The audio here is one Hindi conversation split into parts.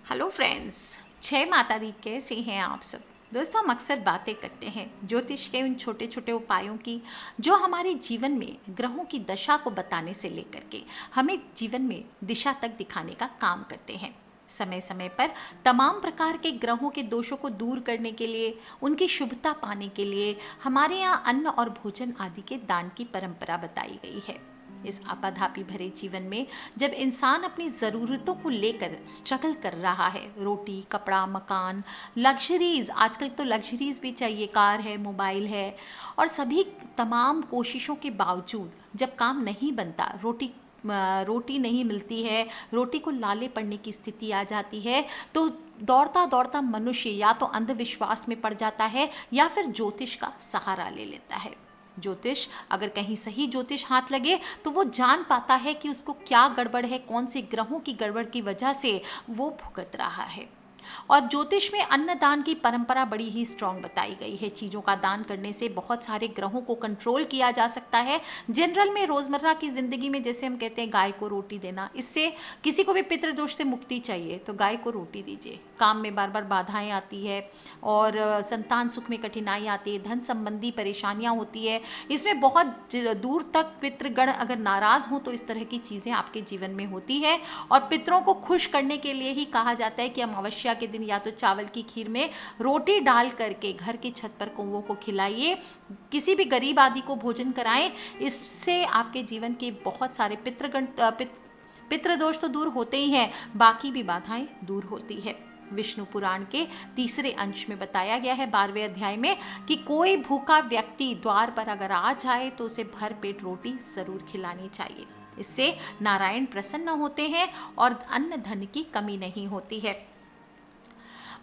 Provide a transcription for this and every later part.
हेलो फ्रेंड्स, जय माता दी। कैसे हैं आप सब? दोस्तों, हम अक्सर बातें करते हैं ज्योतिष के उन छोटे छोटे उपायों की जो हमारे जीवन में ग्रहों की दशा को बताने से लेकर के हमें जीवन में दिशा तक दिखाने का काम करते हैं। समय समय पर तमाम प्रकार के ग्रहों के दोषों को दूर करने के लिए, उनकी शुभता पाने के लिए हमारे यहाँ अन्न और भोजन आदि के दान की परंपरा बताई गई है। इस आपाधापी भरे जीवन में जब इंसान अपनी ज़रूरतों को लेकर स्ट्रगल कर रहा है, रोटी, कपड़ा, मकान, लग्जरीज, आजकल तो लग्जरीज भी चाहिए, कार है, मोबाइल है, और सभी तमाम कोशिशों के बावजूद जब काम नहीं बनता, रोटी नहीं मिलती है, रोटी को लाले पड़ने की स्थिति आ जाती है, तो दौड़ता दौड़ता मनुष्य या तो अंधविश्वास में पड़ जाता है या फिर ज्योतिष का सहारा ले लेता है। ज्योतिष, अगर कहीं सही ज्योतिष हाथ लगे तो वो जान पाता है कि उसको क्या गड़बड़ है, कौन से ग्रहों की गड़बड़ की वजह से वो भुगत रहा है। और ज्योतिष में अन्नदान की परंपरा बड़ी ही स्ट्रांग बताई गई है। चीज़ों का दान करने से बहुत सारे ग्रहों को कंट्रोल किया जा सकता है। जनरल में रोज़मर्रा की ज़िंदगी में जैसे हम कहते हैं गाय को रोटी देना, इससे किसी को भी पितृदोष से मुक्ति चाहिए तो गाय को रोटी दीजिए। काम में बार बार बाधाएं आती है और संतान सुख में कठिनाई आती है, धन संबंधी परेशानियां होती है, इसमें बहुत दूर तक पितृगण अगर नाराज़ हों तो इस तरह की चीज़ें आपके जीवन में होती है। और पितरों को खुश करने के लिए ही कहा जाता है कि अमावस्या के दिन या तो चावल की खीर में रोटी डाल करके घर की छत पर कौवों को खिलाइए, किसी भी गरीब आदि को भोजन कराएं। इससे आपके जीवन के बहुत सारे पितृदोष तो दूर होते ही हैं, बाकी भी बाधाएं दूर होती है। विष्णु पुराण के तीसरे अंश में बताया गया है 12वें अध्याय में कि कोई भूखा व्यक्ति द्वार पर अगर आ जाए तो उसे भर पेट रोटी जरूर खिलानी चाहिए। इससे नारायण प्रसन्न होते हैं और अन्न धन की कमी नहीं होती है।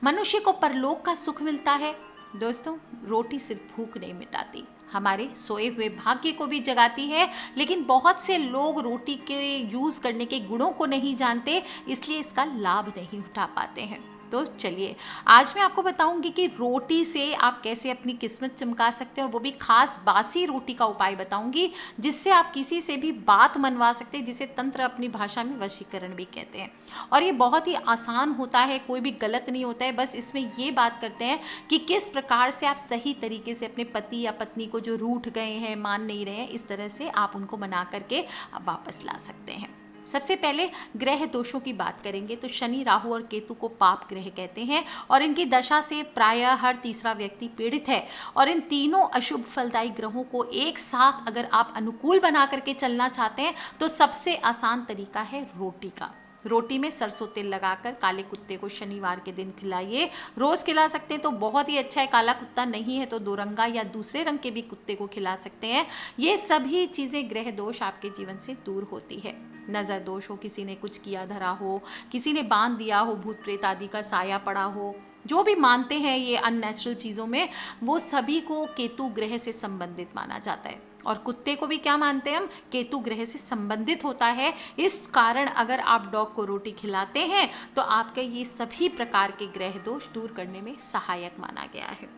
मनुष्य को परलोक का सुख मिलता है। दोस्तों, रोटी सिर्फ भूख नहीं मिटाती, हमारे सोए हुए भाग्य को भी जगाती है। लेकिन बहुत से लोग रोटी के यूज़ करने के गुणों को नहीं जानते, इसलिए इसका लाभ नहीं उठा पाते हैं। तो चलिए, आज मैं आपको बताऊंगी कि रोटी से आप कैसे अपनी किस्मत चमका सकते हैं, और वो भी खास बासी रोटी का उपाय बताऊंगी जिससे आप किसी से भी बात मनवा सकते हैं, जिसे तंत्र अपनी भाषा में वशीकरण भी कहते हैं। और ये बहुत ही आसान होता है, कोई भी गलत नहीं होता है। बस इसमें ये बात करते हैं कि किस प्रकार से आप सही तरीके से अपने पति या पत्नी को जो रूठ गए हैं, मान नहीं रहे हैं, इस तरह से आप उनको मना करके वापस ला सकते हैं। सबसे पहले ग्रह दोषों की बात करेंगे तो शनि, राहु और केतु को पाप ग्रह कहते हैं और इनकी दशा से प्रायः हर तीसरा व्यक्ति पीड़ित है। और इन तीनों अशुभ फलदायी ग्रहों को एक साथ अगर आप अनुकूल बना करके चलना चाहते हैं तो सबसे आसान तरीका है रोटी का। रोटी में सरसों तेल लगाकर काले कुत्ते को शनिवार के दिन खिलाइए। रोज खिला सकते हैं तो बहुत ही अच्छा है, काला कुत्ता नहीं है तो दो रंगा या दूसरे रंग के भी कुत्ते को खिला सकते हैं। ये सभी चीज़ें ग्रह दोष आपके जीवन से दूर होती है। नज़र दोष हो, किसी ने कुछ किया धरा हो, किसी ने बांध दिया हो, भूत प्रेत आदि का साया पड़ा हो, जो भी मानते हैं ये अननेचुरल चीज़ों में, वो सभी को केतु ग्रह से संबंधित माना जाता है। और कुत्ते को भी क्या मानते हैं हम? केतु ग्रह से संबंधित होता है। इस कारण अगर आप डॉग को रोटी खिलाते हैं तो आपके ये सभी प्रकार के ग्रह दोष दूर करने में सहायक माना गया है।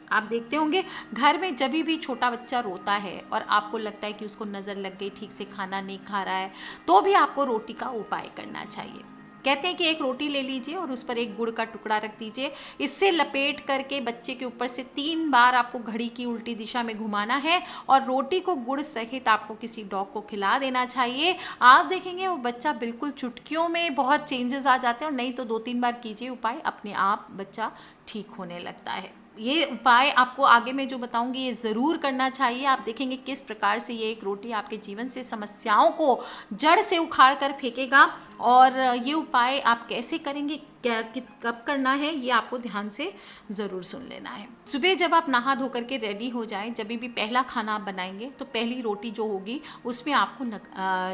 आप देखते होंगे घर में जब भी छोटा बच्चा रोता है और आपको लगता है कि उसको नज़र लग गई, ठीक से खाना नहीं खा रहा है, तो भी आपको रोटी का उपाय करना चाहिए। कहते हैं कि एक रोटी ले लीजिए और उस पर एक गुड़ का टुकड़ा रख दीजिए। इससे लपेट करके बच्चे के ऊपर से 3 बार आपको घड़ी की उल्टी दिशा में घुमाना है और रोटी को गुड़ सहित आपको किसी डॉग को खिला देना चाहिए। आप देखेंगे वो बच्चा बिल्कुल चुटकियों में बहुत चेंजेस आ जाते हैं। और नहीं तो 2-3 बार कीजिए उपाय, अपने आप बच्चा ठीक होने लगता है। ये उपाय आपको आगे मैं जो बताऊंगी ये ज़रूर करना चाहिए। आप देखेंगे किस प्रकार से ये एक रोटी आपके जीवन से समस्याओं को जड़ से उखाड़ कर फेंकेगा। और ये उपाय आप कैसे करेंगे, कब करना है, ये आपको ध्यान से ज़रूर सुन लेना है। सुबह जब आप नहा धो करके रेडी हो जाएं, जब भी पहला खाना आप बनाएंगे तो पहली रोटी जो होगी उसमें आपको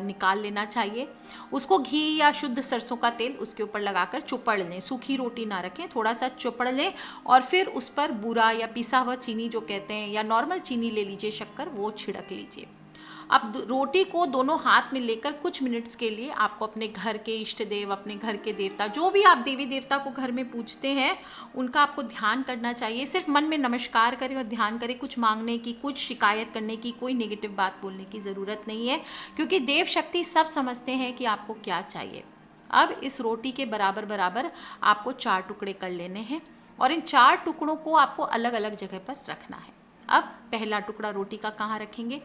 निकाल लेना चाहिए। उसको घी या शुद्ध सरसों का तेल उसके ऊपर लगाकर चुपड़ लें। सूखी रोटी ना रखें, थोड़ा सा चुपड़ लें और फिर उस पर बूरा या पिसा हुआ चीनी जो कहते हैं, या नॉर्मल चीनी ले लीजिए, शक्कर, वो छिड़क लीजिए। अब रोटी को दोनों हाथ में लेकर कुछ मिनट्स के लिए आपको अपने घर के इष्ट देव, अपने घर के देवता, जो भी आप देवी देवता को घर में पूजते हैं, उनका आपको ध्यान करना चाहिए। सिर्फ मन में नमस्कार करें और ध्यान करें। कुछ मांगने की, कुछ शिकायत करने की, कोई नेगेटिव बात बोलने की ज़रूरत नहीं है, क्योंकि देव शक्ति सब समझते हैं कि आपको क्या चाहिए। अब इस रोटी के बराबर बराबर आपको 4 टुकड़े कर लेने हैं और इन 4 टुकड़ों को आपको अलग अलग जगह पर रखना है। अब पहला टुकड़ा रोटी का कहाँ रखेंगे?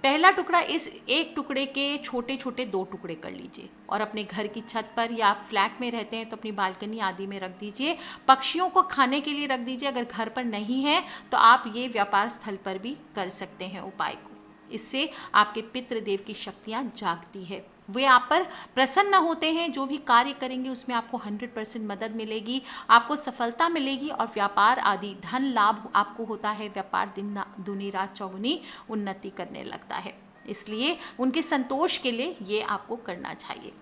पहला टुकड़ा इस एक टुकड़े के छोटे छोटे 2 टुकड़े कर लीजिए और अपने घर की छत पर, या आप फ्लैट में रहते हैं तो अपनी बालकनी आदि में रख दीजिए। पक्षियों को खाने के लिए रख दीजिए। अगर घर पर नहीं है तो आप ये व्यापार स्थल पर भी कर सकते हैं उपाय को। इससे आपके पितृदेव की शक्तियाँ जागती है, वे आप पर प्रसन्न होते हैं। जो भी कार्य करेंगे उसमें आपको 100% मदद मिलेगी, आपको सफलता मिलेगी और व्यापार आदि धन लाभ आपको होता है। व्यापार दिन दूनी रात चौगुनी उन्नति करने लगता है। इसलिए उनके संतोष के लिए ये आपको करना चाहिए।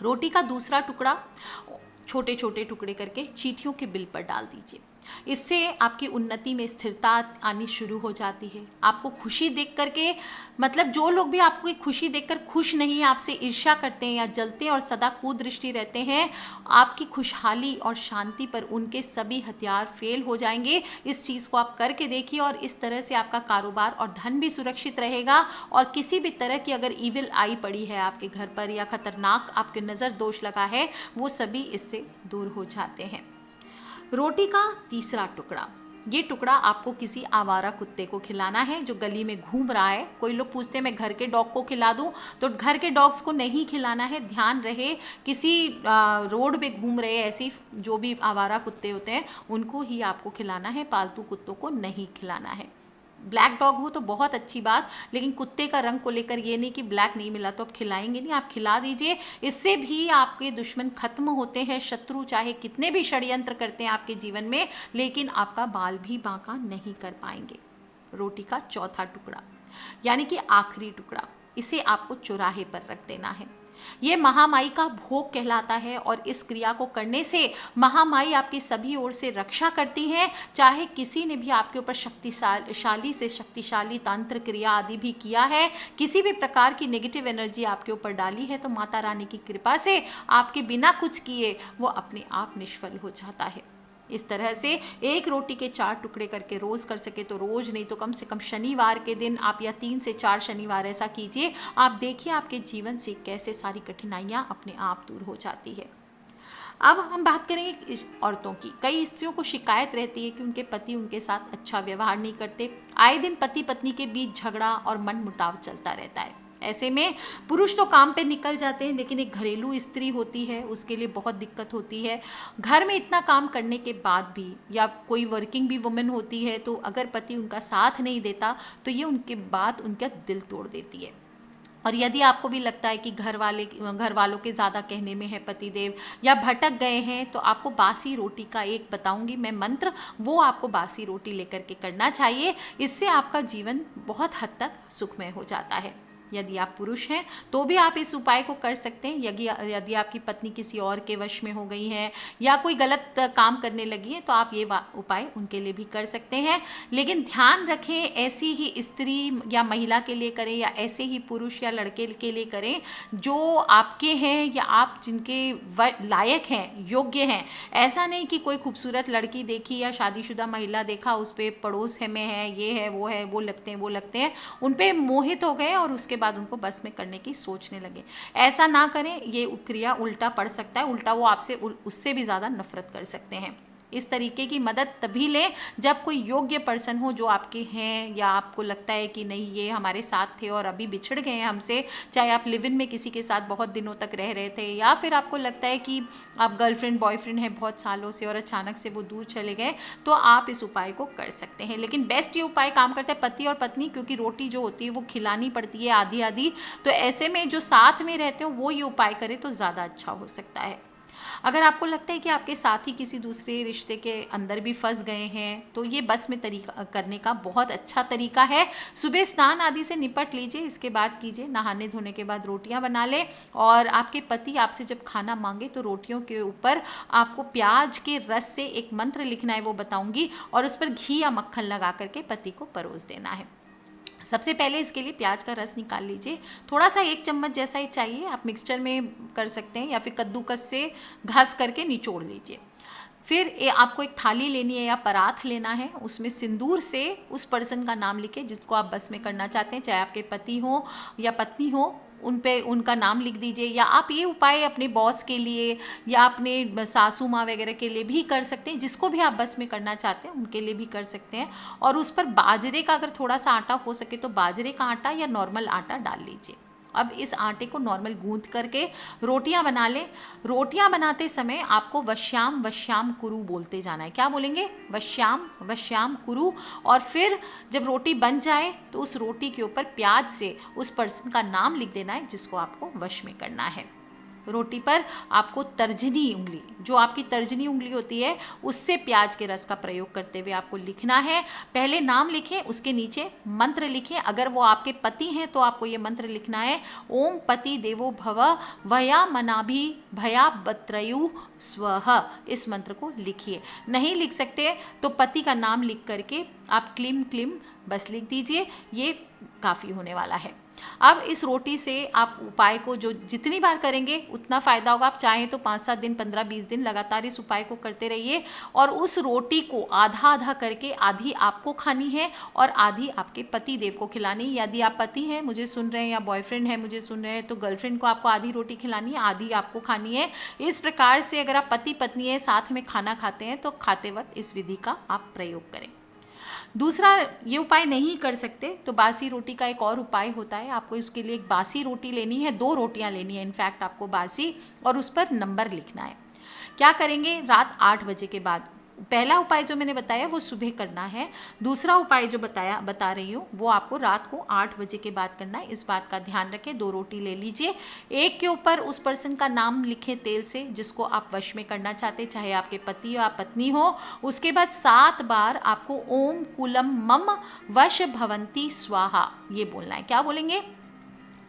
रोटी का दूसरा टुकड़ा छोटे छोटे टुकड़े करके चींटियों के बिल पर डाल दीजिए। इससे आपकी उन्नति में स्थिरता आनी शुरू हो जाती है। आपको खुशी देख करके, मतलब जो लोग भी आपको खुशी देखकर खुश नहीं, आपसे ईर्ष्या करते हैं या जलते हैं और सदा कुदृष्टि रहते हैं, आपकी खुशहाली और शांति पर उनके सभी हथियार फेल हो जाएंगे। इस चीज़ को आप करके देखिए और इस तरह से आपका कारोबार और धन भी सुरक्षित रहेगा और किसी भी तरह की अगर ईविल आई पड़ी है आपके घर पर या खतरनाक आपके नज़र दोष लगा है, वो सभी इससे दूर हो जाते हैं। रोटी का तीसरा टुकड़ा, ये टुकड़ा आपको किसी आवारा कुत्ते को खिलाना है जो गली में घूम रहा है। कोई लोग पूछते हैं मैं घर के डॉग को खिला दूं, तो घर के डॉग्स को नहीं खिलाना है। ध्यान रहे किसी रोड पे घूम रहे ऐसी जो भी आवारा कुत्ते होते हैं उनको ही आपको खिलाना है, पालतू कुत्तों को नहीं खिलाना है। ब्लैक डॉग हो तो बहुत अच्छी बात, लेकिन कुत्ते का रंग को लेकर ये नहीं कि ब्लैक नहीं मिला तो आप खिलाएंगे नहीं, आप खिला दीजिए। इससे भी आपके दुश्मन खत्म होते हैं। शत्रु चाहे कितने भी षड्यंत्र करते हैं आपके जीवन में, लेकिन आपका बाल भी बांका नहीं कर पाएंगे। रोटी का चौथा टुकड़ा यानी कि आखिरी टुकड़ा, इसे आपको चौराहे पर रख देना है। ये महामाई का भोग कहलाता है और इस क्रिया को करने से महामाई आपकी सभी ओर से रक्षा करती है। चाहे किसी ने भी आपके ऊपर शक्तिशाली से शक्तिशाली तंत्र क्रिया आदि भी किया है, किसी भी प्रकार की नेगेटिव एनर्जी आपके ऊपर डाली है, तो माता रानी की कृपा से आपके बिना कुछ किए वो अपने आप निष्फल हो जाता है। इस तरह से एक रोटी के 4 टुकड़े करके रोज कर सके तो रोज, नहीं तो कम से कम शनिवार के दिन आप, या 3 से 4 शनिवार ऐसा कीजिए। आप देखिए आपके जीवन से कैसे सारी कठिनाइयाँ अपने आप दूर हो जाती है। अब हम बात करेंगे इस औरतों की। कई स्त्रियों को शिकायत रहती है कि उनके पति उनके साथ अच्छा व्यवहार नहीं करते। आए दिन पति पत्नी के बीच झगड़ा और मनमुटाव चलता रहता है। ऐसे में पुरुष तो काम पे निकल जाते हैं, लेकिन एक घरेलू स्त्री होती है उसके लिए बहुत दिक्कत होती है। घर में इतना काम करने के बाद भी, या कोई वर्किंग भी वुमेन होती है, तो अगर पति उनका साथ नहीं देता तो ये उनके बात उनका दिल तोड़ देती है। और यदि आपको भी लगता है कि घर वालों के ज़्यादा कहने में है पतिदेव या भटक गए हैं, तो आपको बासी रोटी का एक बताऊंगी मैं मंत्र, वो आपको बासी रोटी लेकर के करना चाहिए। इससे आपका जीवन बहुत हद तक सुखमय हो जाता है। यदि आप पुरुष हैं तो भी आप इस उपाय को कर सकते हैं। यदि आपकी पत्नी किसी और के वश में हो गई है या कोई गलत काम करने लगी है, तो आप ये उपाय उनके लिए भी कर सकते हैं। लेकिन ध्यान रखें, ऐसी ही स्त्री या महिला के लिए करें या ऐसे ही पुरुष या लड़के के लिए करें जो आपके हैं या आप जिनके लायक हैं, योग्य हैं। ऐसा नहीं कि कोई खूबसूरत लड़की देखी या शादीशुदा महिला देखा, उस पर पड़ोस में है, ये है, वो लगते हैं, उन पर मोहित हो गए और उसके बाद उनको बस में करने की सोचने लगे। ऐसा ना करें, ये क्रिया उल्टा पड़ सकता है। उल्टा वो आपसे उससे भी ज़्यादा नफरत कर सकते हैं। इस तरीके की मदद तभी लें जब कोई योग्य पर्सन हो जो आपके हैं, या आपको लगता है कि नहीं ये हमारे साथ थे और अभी बिछड़ गए हैं हमसे। चाहे आप लिव इन में किसी के साथ बहुत दिनों तक रह रहे थे, या फिर आपको लगता है कि आप गर्लफ्रेंड बॉयफ्रेंड हैं बहुत सालों से और अचानक से वो दूर चले गए, तो आप इस उपाय को कर सकते हैं। लेकिन बेस्ट ये उपाय काम करता है पति और पत्नी, क्योंकि रोटी जो होती है वो खिलानी पड़ती है आधी आधी। तो ऐसे में जो साथ में रहते हो वो ये उपाय करें तो ज़्यादा अच्छा हो सकता है। अगर आपको लगता है कि आपके साथी किसी दूसरे रिश्ते के अंदर भी फंस गए हैं, तो ये बस में तरीका करने का बहुत अच्छा तरीका है। सुबह स्नान आदि से निपट लीजिए, इसके बाद कीजिए, नहाने धोने के बाद रोटियां बना ले। और आपके पति आपसे जब खाना मांगे तो रोटियों के ऊपर आपको प्याज के रस से एक मंत्र लिखना है, वो बताऊंगी, और उस पर घी या मक्खन लगा करके पति को परोस देना है। सबसे पहले इसके लिए प्याज का रस निकाल लीजिए, थोड़ा सा 1 चम्मच जैसा ही चाहिए। आप मिक्सचर में कर सकते हैं या फिर कद्दूकस से घस करके निचोड़ लीजिए। फिर आपको एक थाली लेनी है या परात लेना है, उसमें सिंदूर से उस पर्सन का नाम लिखे जिसको आप बस में करना चाहते हैं, चाहे आपके पति हो या पत्नी हो, उन पे उनका नाम लिख दीजिए, या आप ये उपाय अपने बॉस के लिए या अपने सासू माँ वगैरह के लिए भी कर सकते हैं, जिसको भी आप बस में करना चाहते हैं उनके लिए भी कर सकते हैं। और उस पर बाजरे का अगर थोड़ा सा आटा हो सके तो बाजरे का आटा या नॉर्मल आटा डाल लीजिए। अब इस आटे को नॉर्मल गूंथ करके रोटियां बना लें। रोटियां बनाते समय आपको वश्याम वश्याम कुरु बोलते जाना है। क्या बोलेंगे? वश्याम वश्याम कुरु। और फिर जब रोटी बन जाए तो उस रोटी के ऊपर प्याज से उस पर्सन का नाम लिख देना है जिसको आपको वश में करना है। रोटी पर आपको तर्जनी उंगली, जो आपकी तर्जनी उंगली होती है, उससे प्याज के रस का प्रयोग करते हुए आपको लिखना है। पहले नाम लिखें, उसके नीचे मंत्र लिखें। अगर वो आपके पति हैं तो आपको ये मंत्र लिखना है, ओम पति देवो भव वया मनाभि भया बत्रयु स्वह। इस मंत्र को लिखिए। नहीं लिख सकते तो पति का नाम लिख करके आप क्लीम क्लीम बस लिख दीजिए, ये काफ़ी होने वाला है। अब इस रोटी से आप उपाय को जो जितनी बार करेंगे उतना फ़ायदा होगा। आप चाहें तो 5-7 दिन, 15-20 दिन लगातार इस उपाय को करते रहिए। और उस रोटी को आधा आधा करके आधी आपको खानी है और आधी आपके पति देव को खिलानी है। यदि आप पति हैं मुझे सुन रहे हैं, या बॉयफ्रेंड है मुझे सुन रहे हैं, तो गर्लफ्रेंड को आपको आधी रोटी खिलानी है, आधी आपको खानी है। इस प्रकार से अगर आप पति पत्नी है साथ में खाना खाते हैं तो खाते वक्त इस विधि का आप प्रयोग करें। दूसरा, ये उपाय नहीं कर सकते तो बासी रोटी का एक और उपाय होता है। आपको इसके लिए एक बासी रोटी लेनी है, 2 रोटियां लेनी है इनफैक्ट आपको बासी, और उस पर नंबर लिखना है। क्या करेंगे? रात 8 बजे के बाद। पहला उपाय जो मैंने बताया वो सुबह करना है। दूसरा उपाय जो बता रही हूँ वो आपको रात को 8 बजे के बाद करना है। इस बात का ध्यान रखें। 2 रोटी ले लीजिए, एक के ऊपर उस पर्सन का नाम लिखें तेल से जिसको आप वश में करना चाहते हैं, चाहे आपके पति या पत्नी हो। उसके बाद 7 बार आपको ओम कुलम मम वश भवंती स्वाहा ये बोलना है। क्या बोलेंगे?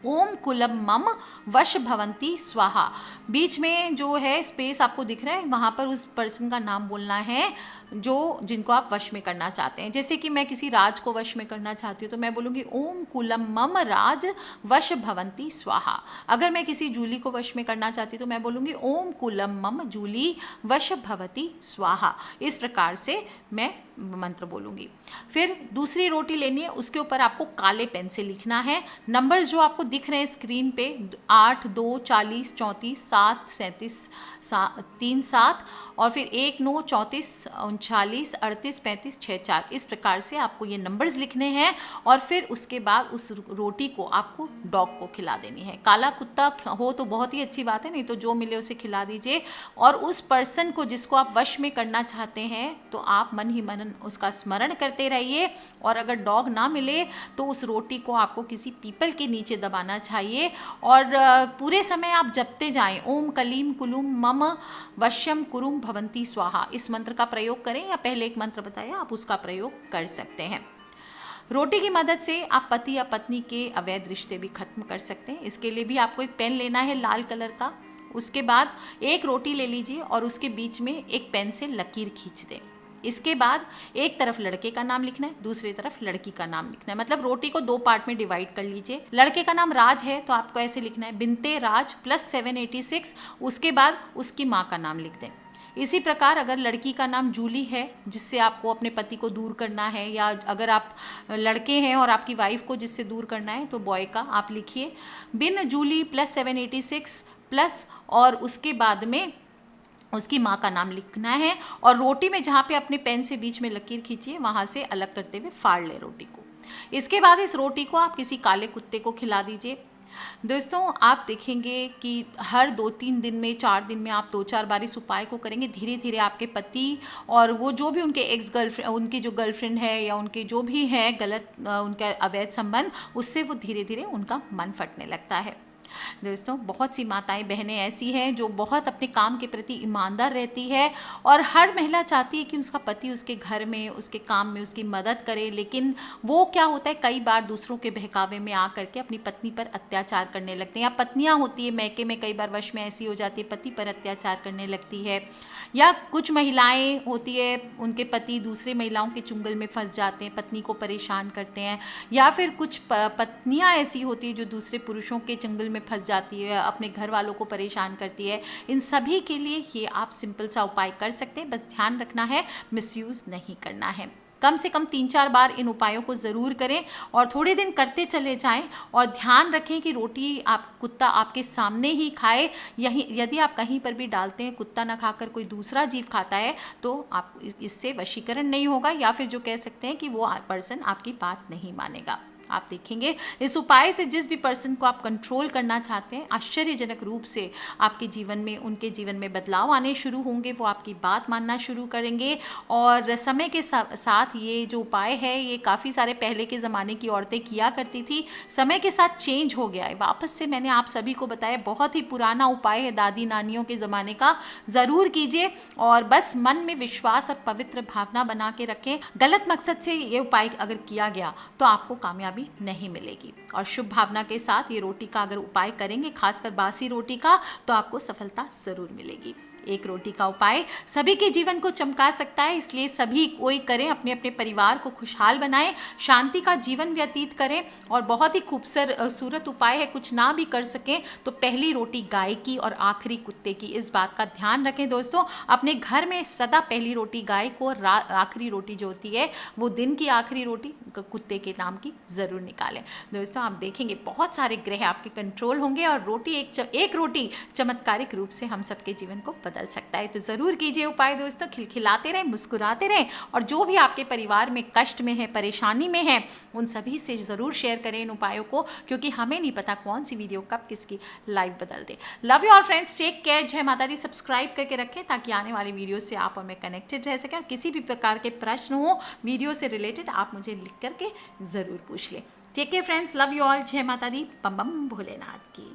ओम कुलम मम वश भवंती स्वाहा। बीच में जो है स्पेस आपको दिख रहा है, वहाँ पर उस पर्सन का नाम बोलना है जिनको आप वश में करना चाहते हैं। जैसे कि मैं किसी राज को वश में करना चाहती हूँ तो मैं बोलूँगी ओम कुलम मम राज वश भवंती स्वाहा। अगर मैं किसी जूली को वश में करना चाहती हूँ तो मैं बोलूँगी ओम कुलम मम जूली वश भवती स्वाहा। इस प्रकार से मैं मंत्र बोलूँगी। फिर दूसरी रोटी लेनी है, उसके ऊपर आपको काले पेन से लिखना है नंबर्स जो आपको दिख रहे हैं स्क्रीन पे, 8, 2, 40, 34, 7, 37, 3, 7 और फिर 1, 9, 34, 39, 38, 35, 6, 4। इस प्रकार से आपको ये नंबर्स लिखने हैं और फिर उसके बाद उस रोटी को आपको डॉग को खिला देनी है। काला कुत्ता हो तो बहुत ही अच्छी बात है, नहीं तो जो मिले उसे खिला दीजिए। और उस पर्सन को जिसको आप वश में करना चाहते हैं तो आप मन ही मन उसका स्मरण करते रहिए। और अगर डॉग ना मिले तो उस रोटी को आपको किसी पीपल के नीचे दबाना चाहिए और पूरे समय आप जपते जाएं, ओम कलीम कुलुम मम वश्यम कुरुम भवंती स्वाहा। इस मंत्र का प्रयोग करें या पहले एक मंत्र बताया आप उसका प्रयोग कर सकते हैं। रोटी की मदद से आप पति या पत्नी के अवैध रिश्ते भी खत्म कर सकते हैं। इसके लिए भी आपको एक पेन लेना है लाल कलर का। उसके बाद एक रोटी ले लीजिए और उसके बीच में एक पेन से लकीर खींच दें। इसके बाद एक तरफ लड़के का नाम लिखना है, दूसरी तरफ लड़की का नाम लिखना है। मतलब रोटी को 2 पार्ट में डिवाइड कर लीजिए। लड़के का नाम राज है तो आपको ऐसे लिखना है, बिनते राज प्लस 786। उसके बाद उसकी माँ का नाम लिख दें। इसी प्रकार अगर लड़की का नाम जूली है जिससे आपको अपने पति को दूर करना है, या अगर आप लड़के हैं और आपकी वाइफ को जिससे दूर करना है तो बॉय का आप लिखिए बिन जूली प्लस 786 प्लस और उसके बाद में उसकी माँ का नाम लिखना है। और रोटी में जहाँ पे अपने पेन से बीच में लकीर खींचिए वहाँ से अलग करते हुए फाड़ ले रोटी को। इसके बाद इस रोटी को आप किसी काले कुत्ते को खिला दीजिए। दोस्तों आप देखेंगे कि हर 2-3 दिन में 4 दिन में आप 2-4 बार इस उपाय को करेंगे, धीरे धीरे आपके पति और वो जो भी उनके एक्स गर्लफ्रेंड, उनकी जो गर्लफ्रेंड है या उनके जो भी है गलत उनका अवैध संबंध, उससे वो धीरे धीरे उनका मन फटने लगता है। दोस्तों बहुत सी माताएं बहनें ऐसी हैं जो बहुत अपने काम के प्रति ईमानदार रहती है और हर महिला चाहती है कि उसका पति उसके घर में, उसके काम में उसकी मदद करे, लेकिन वो क्या होता है कई बार दूसरों के बहकावे में आ करके अपनी पत्नी पर अत्याचार करने लगते हैं। या पत्नियां होती है मैके में कई बार वश में ऐसी हो जाती है, पति पर अत्याचार करने लगती है। या कुछ महिलाएं होती है उनके पति दूसरे महिलाओं के चुंगल में फंस जाते हैं, पत्नी को परेशान करते हैं। या फिर कुछ पत्नियां ऐसी होती है जो दूसरे पुरुषों के चुंगल में फंस जाती है, अपने घर वालों को परेशान करती है। इन सभी के लिए ये आप सिंपल सा उपाय कर सकते हैं, बस ध्यान रखना है मिसयूज़ नहीं करना है। कम से कम 3-4 बार इन उपायों को ज़रूर करें और थोड़े दिन करते चले जाएं। और ध्यान रखें कि रोटी कुत्ता आपके सामने ही खाए। यही यदि आप कहीं पर भी डालते हैं, कुत्ता ना खाकर कोई दूसरा जीव खाता है, तो आप इससे वशीकरण नहीं होगा, या फिर जो कह सकते हैं कि वो पर्सन आपकी बात नहीं मानेगा। आप देखेंगे इस उपाय से जिस भी पर्सन को आप कंट्रोल करना चाहते हैं, आश्चर्यजनक रूप से आपके जीवन में, उनके जीवन में बदलाव आने शुरू होंगे। वो आपकी बात मानना शुरू करेंगे। और समय के साथ ये जो उपाय है, ये काफ़ी सारे पहले के ज़माने की औरतें किया करती थी, समय के साथ चेंज हो गया है। वापस से मैंने आप सभी को बताया, बहुत ही पुराना उपाय है, दादी नानियों के ज़माने का। ज़रूर कीजिए और बस मन में विश्वास और पवित्र भावना बना के रखें। गलत मकसद से ये उपाय अगर किया गया तो आपको कामयाबी नहीं मिलेगी। और शुभ भावना के साथ ये रोटी का अगर उपाय करेंगे, खासकर बासी रोटी का, तो आपको सफलता जरूर मिलेगी। एक रोटी का उपाय सभी के जीवन को चमका सकता है, इसलिए सभी कोई करें, अपने अपने परिवार को खुशहाल बनाएं, शांति का जीवन व्यतीत करें। और बहुत ही खूबसूरत उपाय है। कुछ ना भी कर सकें तो पहली रोटी गाय की और आखिरी कुत्ते की, इस बात का ध्यान रखें दोस्तों। अपने घर में सदा पहली रोटी गाय को और आखिरी रोटी जो होती है वो दिन की आखिरी रोटी कुत्ते के नाम की ज़रूर निकालें। दोस्तों आप देखेंगे बहुत सारे ग्रह आपके कंट्रोल होंगे और रोटी एक रोटी चमत्कारिक रूप से हम सबके जीवन को बदल सकता है। तो ज़रूर कीजिए उपाय दोस्तों, खिलखिलाते रहें, मुस्कुराते रहें। और जो भी आपके परिवार में कष्ट में है, परेशानी में है, उन सभी से ज़रूर शेयर करें इन उपायों को, क्योंकि हमें नहीं पता कौन सी वीडियो कब किसकी लाइफ बदल दे। Love you all friends, take care, जय माता दी। सब्सक्राइब करके रखें ताकि आने वाली वीडियो से आप और मैं कनेक्टेड रह सकें। और किसी भी प्रकार के प्रश्न हो वीडियो से रिलेटेड, आप मुझे लिख करके ज़रूर पूछ लें। Take care friends, love you all, जय माता दी, बम बम भोलेनाथ की।